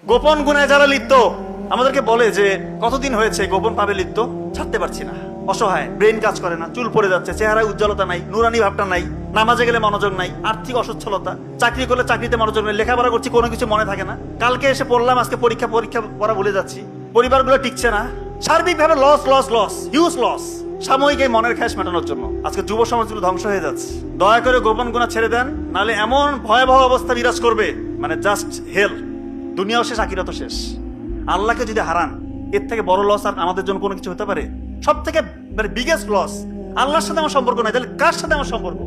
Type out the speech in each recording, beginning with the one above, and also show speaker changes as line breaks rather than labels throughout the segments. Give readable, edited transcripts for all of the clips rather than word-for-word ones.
গোপন গুনায় যারা লিপ্ত আমাদেরকে বলে যে কতদিন হয়েছে গোপন পাবে লিপ্ত, ছাড়তে পারছি না, অসহায়, ব্রেন কাজ করে না, চুল পড়ে যাচ্ছে, চেহারায় উজ্জ্বলতা নাই, নুরানি ভাবটা নাই, নামাজে গেলে মনোযোগ নাই, আর্থিক অসচ্ছলতা, চাকরি করলে চাকরিতে মনোযোগ নেই, লেখাপড়া করছি কোনো কিছু মনে থাকে না, কালকে এসে পড়লাম আজকে পরীক্ষা পড়া ভুলে যাচ্ছি, পরিবারগুলো টিকছে না, সার্বিকভাবে loss loss loss, huge loss, সাময়িক এই মনের খ্যাস মেটানোর জন্য আজকে যুব সমাজগুলো ধ্বংস হয়ে যাচ্ছে। দয়া করে গোপন গুনাহ ছেড়ে দেন, নাহলে এমন ভয়াবহ অবস্থা বিরাজ করবে, মানে জাস্ট হেল, দুনিয়াও শেষ আখিরাতও শেষ। আল্লাহকে যদি হারান, এর থেকে বড় লস আর আমাদের জন্য কোনো কিছু হতে পারে? সব থেকে বিগেস্ট লস। আল্লাহর সাথে আমার সম্পর্ক নাই, তাহলে কার সাথে আমার সম্পর্ক?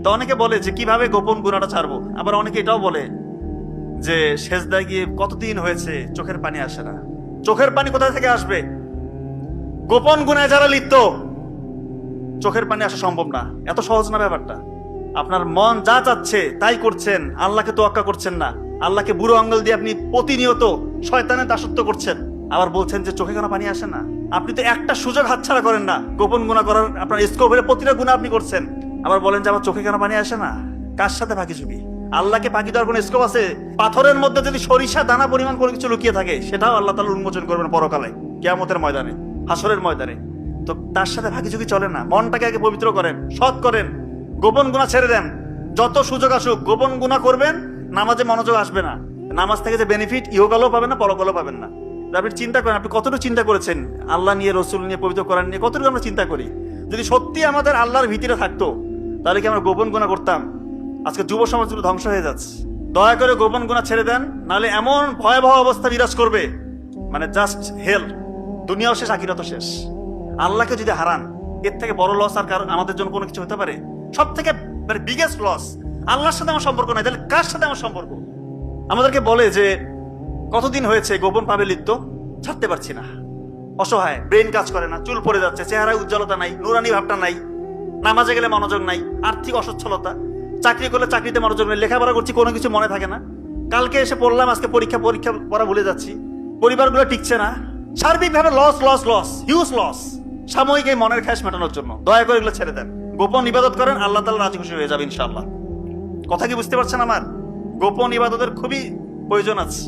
তো অনেকে বলে যে কিভাবে গোপন গুনাহটা ছাড়বো, আবার অনেকে এটাও বলে যে সেজদায় গিয়ে কতদিন হয়েছে চোখের পানি আসে না। চোখের পানি কোথা থেকে আসবে? গোপন গুনায় যারা লিপ্ত চোখের পানি আসা সম্ভব না, এত সহজ না ব্যাপারটা। আপনার মন যা চাচ্ছে তাই করছেন, আল্লাহকে তোয়াক্কা করছেন না, আল্লাহকে বুড়ো আঙ্গুল দিয়ে আপনি প্রতিনিয়ত শয়তানের দাসত্ব করছেন, আবার বলছেন যে চোখে কেন পানি আসে না। আপনি তো একটা সুযোগ হাতছাড়া করেন না গোপন গুনাহ করার, আপনার স্কোপের প্রতিটা গুনাহ আপনি করছেন, আবার বলেন যে আমার চোখে কেন পানি আসে না। কার সাথে ফাঁকি ঝুঁকি? আল্লাহকে ফাঁকি দেওয়ার কোনো স্কোপ আছে? পাথরের মধ্যে যদি সরিষা দানা পরিমাণ কোনো কিছু লুকিয়ে থাকে, সেটাও আল্লাহ তাআলা উন্মোচন করবেন পরকালে, কিয়ামতের ময়দানে, হাসরের ময়দানে। তো তার সাথে ফাঁকি ঝুঁকি চলে না। মনটাকে আগে পবিত্র করেন, সৎ করেন, গোপন গুনাহ ছেড়ে দেন। যত সুযোগ আসুক গোপন গুনাহ করবেন, নামাজে মনোযোগ আসবে না, নামাজ থেকে যে বেনিফিট ইহকালেও পাবেন না, পরকালেও পাবেন না। আপনি চিন্তা করেন, আপনি কতটুকু চিন্তা করেছেন আল্লাহ নিয়ে, রসুল নিয়ে, পবিত্র কোরআন নিয়ে, কতটুকু আমরা চিন্তা করি? যদি সত্যি আমাদের আল্লাহর ভীতিটা থাকতো, তাহলে কি আমরা গোপন গুনাহ করতাম? আজকে যুব সমাজগুলো ধ্বংস হয়ে যাচ্ছে। দয়া করে গোপন গুনাহ ছেড়ে দেন, নাহলে এমন ভয়াবহ অবস্থা বিরাজ করবে, মানে জাস্ট হেল, দুনিয়াও শেষ আখিরাতও শেষ। আল্লাহকে যদি হারান, এর থেকে বড় লস আর আমাদের জন্য কোনো কিছু হতে পারে? সব থেকে বিগেস্ট লস। আল্লাহর সাথে আমার সম্পর্ক নাই, তাহলে কার সাথে আমার সম্পর্ক? আমাদেরকে বলে যে কতদিন হয়েছে গোপন পাবে লিপ্ত, ছাড়তে পারছি না, অসহায়, ব্রেন কাজ করে না, চুল পড়ে যাচ্ছে, চেহারায় উজ্জ্বলতা নাই, নুরানি ভাবটা নাই, নামাজে গেলে মনোযোগ নাই, আর্থিক অসচ্ছলতা, চাকরি করলে চাকরিতে মনোযোগ নেই, লেখাপড়া করছি কোনো কিছু মনে থাকে না, কালকে এসে পড়লাম আজকে পরীক্ষা পড়া ভুলে যাচ্ছি, পরিবারগুলো টিকছে না, সার্বিকভাবে loss loss loss, huge loss, সাময়িক এই মনের খ্যাস মেটানোর জন্য। দয়া করে এগুলো ছেড়ে দেন, গোপন ইবাদত করেন, আল্লাহ তাআলা রাজি খুশি হয়ে যাবে ইনশাআল্লাহ। কথা কি বুঝতে পারছেন আমার? গোপন ইবাদতের খুবই প্রয়োজন আছে।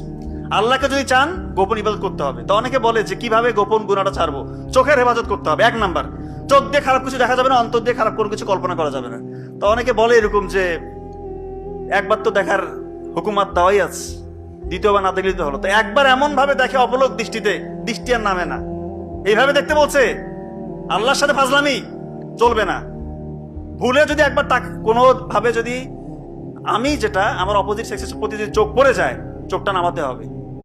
আল্লাহকে যদি চান, গোপন ইবাদত করতে হবে। তো অনেকে বলে যে কিভাবে গোপন গুনাহটা ছাড়বো? চোখের হেফাজত করতে হবে। 1 নাম্বার, চোখ দিয়ে খারাপ কিছু দেখা যাবে না, অন্তর দিয়ে খারাপ কোনো কিছু কল্পনা করা যাবে না। তো অনেকে বলে এরকম যে একবার তো দেখার হুকুমাত দেওয়াই আছে, দ্বিতীয়বার না দেখলে তো হলো। তো একবার এমন ভাবে দেখে অপলক দৃষ্টিতে, দৃষ্টি আর নামে না, এইভাবে দেখতে বলছে। আল্লাহর সাথে ফাজলামি চলবে না। ভুলে যদি একবার কোনো ভাবে যদি আমি যেটা আমার অপোজিট সেক্সের প্রতি যদি চোখ পড়ে যায়, চোখটা নামাতে হবে।